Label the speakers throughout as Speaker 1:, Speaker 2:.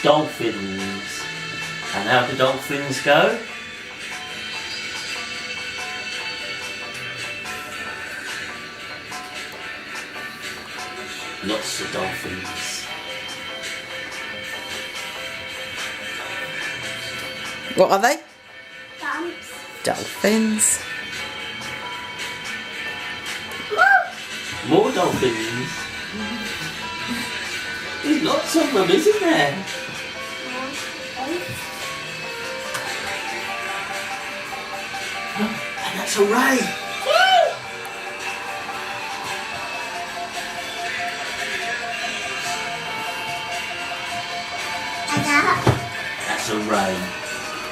Speaker 1: dolphins. And how do dolphins go? Lots of dolphins.
Speaker 2: What are they?
Speaker 3: Dumps.
Speaker 2: Dolphins.
Speaker 1: More dolphins. There's lots of them, isn't there? And that's a ray. That's a ray.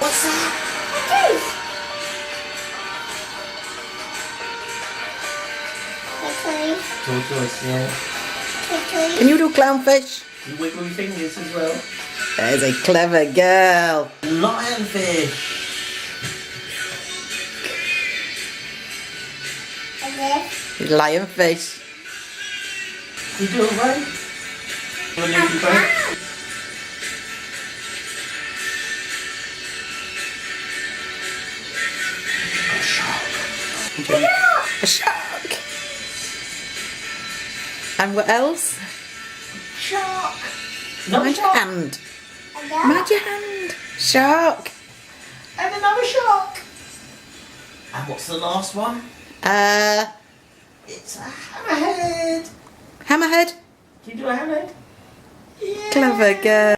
Speaker 2: What's that?
Speaker 1: Tortoise, yeah.
Speaker 2: Can you do clownfish?
Speaker 1: You wiggle your fingers as well.
Speaker 2: There's a clever girl.
Speaker 1: Lionfish.
Speaker 2: Lionfish.
Speaker 1: You do it right. You want to do both?
Speaker 2: A shark. And what else?
Speaker 1: Shark. Not
Speaker 2: Mind your
Speaker 1: shark.
Speaker 2: hand. Mind your hand. Shark.
Speaker 1: And another shark. And what's the last one? It's a hammerhead.
Speaker 2: Hammerhead.
Speaker 1: Can you do a hammerhead? Yeah.
Speaker 2: Clever girl.